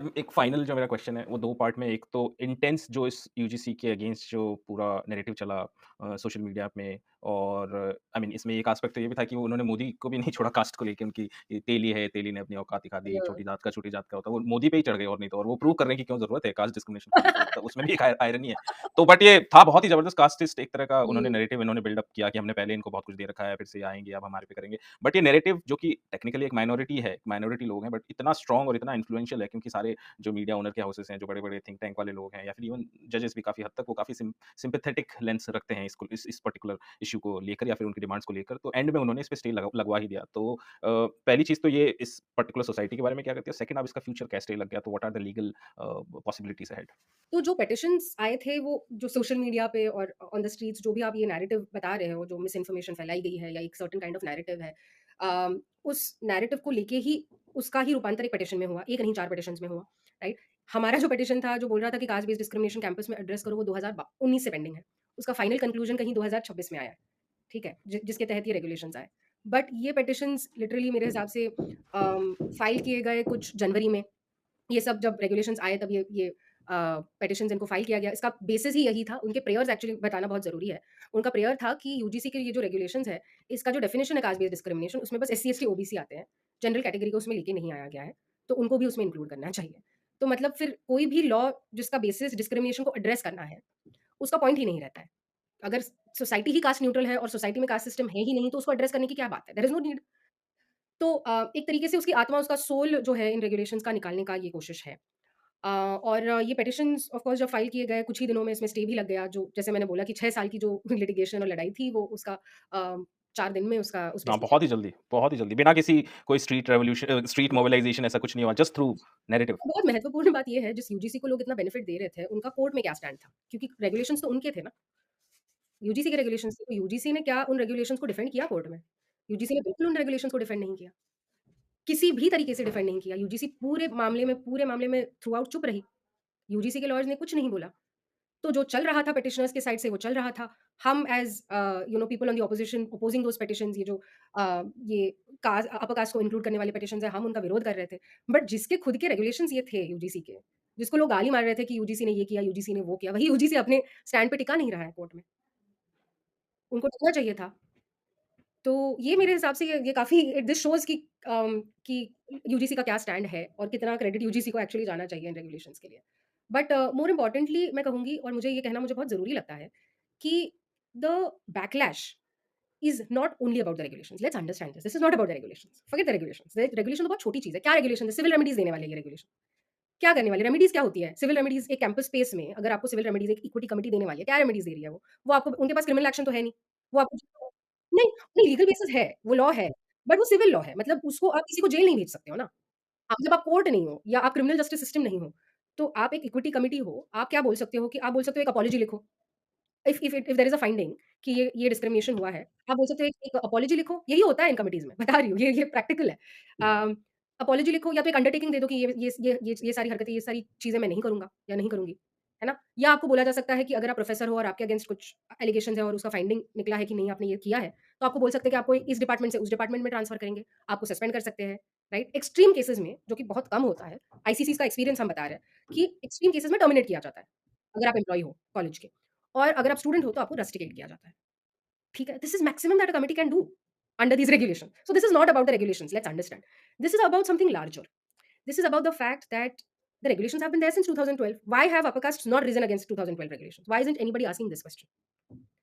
एक फाइनल जो मेरा क्वेश्चन है वो 2 पार्ट में, एक तो इंटेंस जो इस यूजीसी के अगेंस्ट जो पूरा नैरेटिव चला सोशल मीडिया में, और आई मीन इसमें एक एस्पेक्ट तो ये भी था कि वो उन्होंने मोदी को भी नहीं छोड़ा कास्ट को लेके, उनकी ये तेली है, तेली ने अपनी औकात दिखा दी, हुँ। छोटी जात का छोटी जात का होता है, वो मोदी पे ही चढ़ गए और नहीं तो, और वो प्रूव करने की क्यों ज़रूरत है कास्ट डिस्क्रिमिनेशन करने की, मतलब उसमें भी एक आयरनी है। तो बट ये था बहुत ही ज़बरदस्त कास्टिस्ट एक तरह का उन्होंने हुँ। नैरेटिव इन्होंने बिल्ड अप किया कि हमने पहले इनको बहुत कुछ दे रखा है, फिर से आएँगे, अब हमारे पे करेंगे। बट ये नैरेटिव जो कि टेक्निकली एक माइनॉरिटी है, माइनॉरिटी लोग हैं, बट इतना स्ट्रॉन्ग और इतना इन्फ्लुएंशियल है क्योंकि सारे जो मीडिया ओनर के हाउसेस हैं, जो बड़े-बड़े थिंक टैंक वाले लोग हैं, या फिर इवन जजेस भी काफ़ी हद तक वो काफ़ी सिम्पैथेटिक लेंस रखते हैं इसको, इस पर्टिकुलर इश्यू को लेकर या फिर उनकी डिमांड्स को लेकर। तो एंड में उन्होंने इस पे स्टे लगवा ही दिया। तो पहली चीज़ तो ये इस पर्टिकुलर सोसाइटी के बारे में क्या कहते हो? सेकंड, अब इसका फ्यूचर कैसे लग गया? तो what are the legal possibilities ahead? तो जो पेटिशन्स आए थे वो जो सोशल मीडिया पे और ऑन द स्ट्रीट्स जो भी आप ये नैरेटिव बता रहे हो, जो मिस इन्फॉर्मेशन फैलाई गई है या एक सर्टेन काइंड ऑफ नैरेटिव है, उस नैरेटिव को लेके ही उसका ही रूपांतर एक पेटिशन में हुआ, एक नहीं 4 पेटिशन्स में हुआ, राइट? हमारा जो पेटिशन था जो बोल रहा था कि कास्ट बेस्ड डिस्क्रिमिनेशन कैंपस में एड्रेस करो, वो 2019 से पेंडिंग है। उसका फाइनल कंक्लूजन कहीं 2026 में आया है, ठीक है? जिसके तहत ये रेगुलेशंस आए। बट ये पेटिशन्स लिटरली मेरे हिसाब से फाइल किए गए कुछ जनवरी में। ये सब जब रेगुलेशंस आए तब ये पेटिशंस इनको फाइल किया गया। इसका बेसिस ही यही था। उनके प्रेयर्स एक्चुअली बताना बहुत ज़रूरी है। उनका प्रेयर था कि यूजीसी के ये जो रेगुलेशंस है, इसका जो डेफिनिशन है कास्ट बेस्ड डिस्क्रिमिनेशन, उसमें बस एससी, एसटी, ओबीसी आते हैं। जनरल कैटेगरी को उसमें लेके नहीं आया गया है। तो उनको भी उसमें इंक्लूड करना चाहिए। तो मतलब फिर कोई भी लॉ जिसका बेसिस डिस्क्रिमिनेशन को एड्रेस करना है, उसका पॉइंट ही नहीं रहता है। अगर सोसाइटी ही कास्ट न्यूट्रल है और सोसाइटी में कास्ट सिस्टम है ही नहीं, तो उसको एड्रेस करने की क्या बात है? There is no need. तो एक तरीके से उसकी आत्मा, उसका सोल जो है इन रेगुलेशंस का निकालने का ये कोशिश है। और ये पेटिशन्स ऑफ कोर्स जब फाइल किए गए कुछ ही दिनों में इसमें स्टे भी लग गया, जो जैसे मैंने बोला कि 6 साल की जो लिटिगेशन और लड़ाई थी वो उसका 4 दिन में उसका उसमें हाँ, स्टे आ गया। बहुत ही जल्दी, बिना किसी कोई स्ट्रीट मोबिलाइज़ेशन ऐसा कुछ नहीं हुआ, जस्ट थ्रू नैरेटिव। बहुत महत्वपूर्ण बात ये है, जिस यूजीसी को लोग इतना बेनिफिट दे रहे थे, उनका कोर्ट में क्या स्टैंड था? क्योंकि रेगुलेशंस तो उनके थे ना, यूजीसी के रेगुलेशंस थे, तो यूजीसी ने क्या उन रेगुलेशंस को डिफेंड किया कोर्ट में? यूजीसी ने बिल्कुल उन रेगुलेशंस को डिफेंड नहीं किया। किसी भी तरीके से डिफेंड नहीं किया। यूजीसी पूरे मामले में थ्रू आउट चुप रही। यूजीसी के लॉयर्स ने कुछ नहीं बोला। तो जो चल रहा था पेटिशनर्स के साइड से वो चल रहा था। हम as people on the opposition opposing those petitions, ये जो ये कास्ट अपर कास्ट को इंक्लूड करने वाले पेटिशन्स हैं, हम उनका विरोध कर रहे थे। बट जिसके खुद के रेगुलेशंस ये थे यूजीसी के, जिसको लोग गाली मार रहे थे कि यूजीसी ने ये किया, यूजीसी ने वो किया, वही यूजीसी अपने स्टैंड पे टिका नहीं रहा है कोर्ट में। उनको टिकना चाहिए था। तो ये मेरे हिसाब से ये काफ़ी दिस शोज़ कि यूजीसी का क्या स्टैंड है और कितना क्रेडिट यूजीसी को एक्चुअली जाना चाहिए इन रेगुलेशंस के लिए। बट मोर इम्पोर्टेंटली मैं कहूँगी, और मुझे ये कहना मुझे बहुत ज़रूरी लगता है कि the backlash is not only about the regulations. Let's understand this. This is not about the regulations. Forget the regulations. Regulation तो बहुत छोटी चीज़ है। क्या रेगुलेशन है? सिविल रेमेडीज़ देने वाले ये रेगुलेशन। क्या करने वाली रेमेडीज़ क्या होती है? सिविल रेमेडीज़ एक कैंपस स्पेस में अगर आपको सिविल रेमेडीज़ एक इक्विटी कमिटी देने वाली है, क्या रेमेडीज़ दे रही है वो? वो आपको, उनके पास क्रिमिनल एक्शन तो है नहीं। वो आपको नहीं, नहीं लीगल बेसिस है, वो लॉ है, बट वो सिविल लॉ है, मतलब उसको आप किसी को जेल नहीं भेज सकते हो ना। आप जब आप कोर्ट नहीं हो या आप क्रिमिनल जस्टिस सिस्टम नहीं हो, तो आप एक इक्विटी कमिटी हो, आप क्या बोल सकते हो कि आप बोल सकते हो एक अपॉलजी लिखो। If there is a finding कि ये डिस्क्रिमिनेशन हुआ है, आप बोल सकते हो एक एक अपॉलजी लिखो, यही होता है इन कमिटीज़ में, बता रही हूँ, ये प्रैक्टिकल है। अपॉलजी लिखो या तो एक अंडरटेकिंग दे दो कि ये सारी हरकतें, ये सारी चीज़ें मैं नहीं करूँगा या नहीं करूँगी, है ना? या आपको बोला जा सकता है कि अगर आप प्रोफेसर हो और आपके अगेंस्ट कुछ एलिगेशंस है और उसका फाइंडिंग निकला है कि नहीं आपने ये किया है, तो आपको बोल सकते हैं कि आपको इस डिपार्टमेंट से उस डिपार्टमेंट में ट्रांसफर करेंगे, आपको सस्पेंड कर सकते हैं, राइट? एक्सट्रीम केसेज़ में, जो कि बहुत कम होता है, आईसीसीज़ का एक्सपीरियंस हम बता रहे हैं कि एक्सट्रीम केसेज़ में टर्मिनेट किया जाता है, अगर आप एम्प्लॉयी हो कॉलेज के। और अगर आप स्टूडेंट हो तो आपको रस्टिकेट किया जाता है। ठीक है? This is maximum that a committee can do under these regulations. So this is not about the regulations, let's understand. This is about something larger. This is about the fact that the regulations have been there since 2012. Why have upper castes not risen against 2012 regulations? Why isn't anybody asking this question?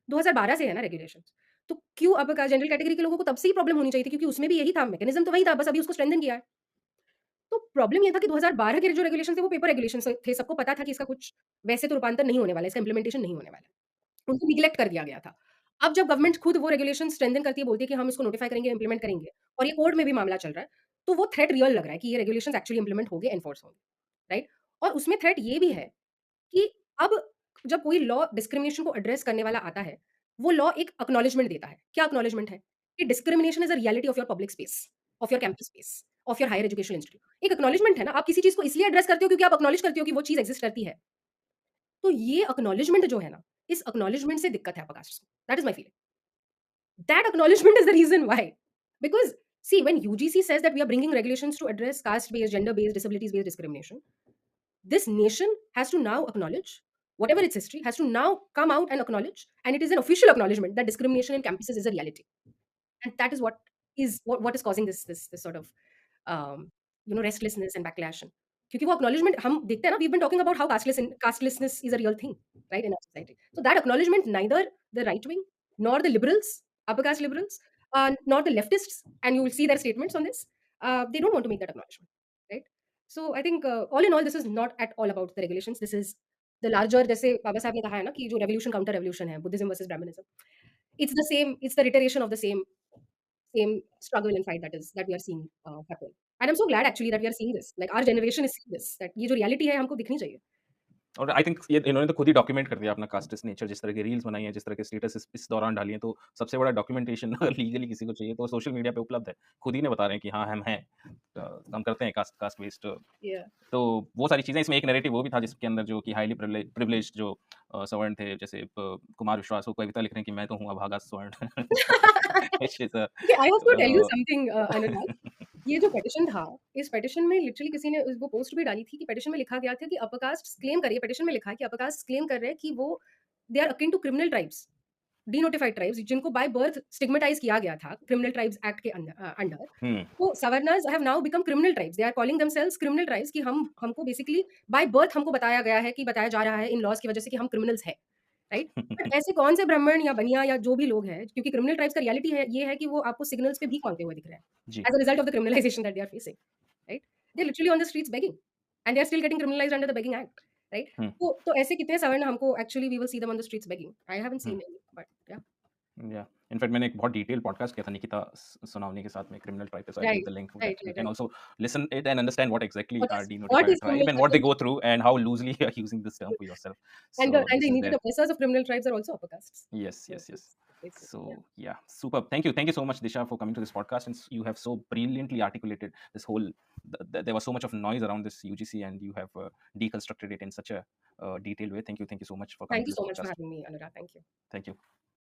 2012 से है ना regulations. तो क्यों upper caste general category के लोगों को तब से ही प्रॉब्लम होनी चाहिए थी, क्योंकि उसमें भी यही था, मैकेनिज्म तो वही था, बस अभी उसको स्ट्रेंथन किया है। तो प्रॉब्लम ये था कि 2012 के जो रेगुलेशन थे वो पेपर रेगुलेशंस थे, सबको पता था कि इसका कुछ वैसे तो रूपांतर नहीं होने वाला है, इसका इम्प्लीमेंटेशन नहीं होने वाला है। उनको निग्लेक्ट कर दिया गया था। अब जब गवर्नमेंट खुद वो रेगुलेशन स्ट्रेंथन करती है, बोलती है कि हम इसको नोटिफाई करेंगे, इम्प्लीमेंट करेंगे, और ये कोर्ट में भी मामला चल रहा है, तो वो थ्रेट रियल लग रहा है कि ये रेगुलेशंस एक्चुअली इम्प्लीमेंट होंगे, एनफोर्स होंगे, राइट? और उसमें थ्रेट ये भी है कि अब जब कोई लॉ डिस्क्रिमिनेशन को एड्रेस करने वाला आता है, वो लॉ एक एक्नॉलेजमेंट देता है। क्या एक्नॉलेजमेंट है? कि discrimination is a reality of your public space, of your campus space, of your higher education institute. एक एक्नॉलेजमेंट है ना, आप किसी चीज़ को इसलिए एड्रेस करते हो क्योंकि आप एक्नॉलेज करते हो कि वो चीज़ एक्जिस्ट करती है। तो ये एक्नॉलेजमेंट जो है ना, इस एक्नॉलेजमेंट से दिक्कत है अपर कास्ट को। That is my feeling. That acknowledgement is the reason why. Because see, when UGC says that we are bringing regulations to address caste-based, gender-based, disabilities-based discrimination, this nation has to now acknowledge whatever its history has to now come out and acknowledge, and it is an official acknowledgement that discrimination in campuses is a reality, and that is what is causing this sort of um, restlessness and backlash. क्योंकि वो acknowledgement हम देखते हैं ना, we've been talking about how castelessness is a real thing, right, in our society. So that acknowledgement, neither the right wing nor the liberals, upper caste liberals, nor the leftists, and you will see their statements on this, they don't want to make that acknowledgement, right? So I think all in all, this is not at all about the regulations. This is the larger, जैसे बाबा साहब ने कहा है ना कि जो revolution counter revolution है, Buddhism versus Brahmanism, it's the same, it's the reiteration of the same struggle and fight that we are seeing happen. And I'm so glad actually that we are seeing this. Like our generation is seeing this. That ये जो reality है हमको दिखनी चाहिए. और I think ये इन्होंने तो खुद ही डॉक्यूमेंट कर दिया अपना कास्टिस्ट नेचर, जिस तरह की रील्स बनाई हैं, जिस तरह के स्टेटस इस दौरान डाली हैं, तो सबसे बड़ा डॉक्यूमेंटेशन अगर लीगली किसी को चाहिए तो सोशल मीडिया पे उपलब्ध है। खुद ही ने बता रहे हैं कि हाँ, हम हैं, हम करते हैं कास्ट कास्ट बेस्ड। Yeah. तो वो सारी चीज़ें, इसमें एक नैरेटिव वो भी था जिसके अंदर जो कि हाईली प्रिविलेज्ड जो सवर्ण थे, जैसे कुमार विश्वास, वो कविता लिख रहे हैं कि मैं तो हूँ अभागा स्वर्ण। Which is a Okay, I have to tell you uh, something, Anurag. ये जो पेटिशन था, इस पेटिशन में लिटरली किसी ने वो पोस्ट भी डाली थी कि पेटिशन में लिखा गया था कि अपर कास्ट क्लेम कर रही है, पेटिशन में लिखा है कि अपर कास्ट क्लेम कर रहे हैं कि वो they are akin to criminal tribes, denotified tribes, जिनको बाय बर्थ स्टिग्मेटाइज किया गया था क्रिमिनल ट्राइब्स एक्ट के अंडर। तो सवर्णर्स have now become criminal tribes, they are calling themselves criminal tribes, कि हमको बेसिकली बाय बर्थ हमको बताया गया है कि बताया जा रहा है इन लॉज की वजह से कि हम क्रिमिनल्स हैं, राइट? बट ऐसे कौन से ब्राह्मण या बनिया या जो भी लोग हैं, क्योंकि क्रिमिनल ट्राइब्स का रियलिटी है ये है कि वो आपको सिग्नल्स पे भीख मांगते हुए दिख रहे हैं जी। As a result of the criminalization that they are facing, right? They are literally on the streets begging and they are still getting criminalized under the begging act, right? हुँ, तो ऐसे कितने सवर्ण हमको actually we will see them on the streets begging. I haven't hmm. Seen any, but yeah, yeah in fact मैंने एक बहुत detail podcast किया था निकिता सोनावनी के साथ में, क्रिमिनल ट्राइब पे, so I leave right, the link right, that you right, can right. Also listen it and understand what exactly are What denotified is tribe criminal and what they tribes? Go through and how loosely you are using this term for yourself. And so the this is immediate there. oppressors of criminal tribes are also upper castes. Yes, So yes, yes. basically, So yeah. yeah, superb. Thank you so much, Disha, for coming to this podcast, and you have so brilliantly articulated this whole. There was so much of noise around this UGC, and you have deconstructed it in such a detailed way. Thank you so much for coming Thank to you this so much for podcast. having me, Anurag. Thank you. Thank you.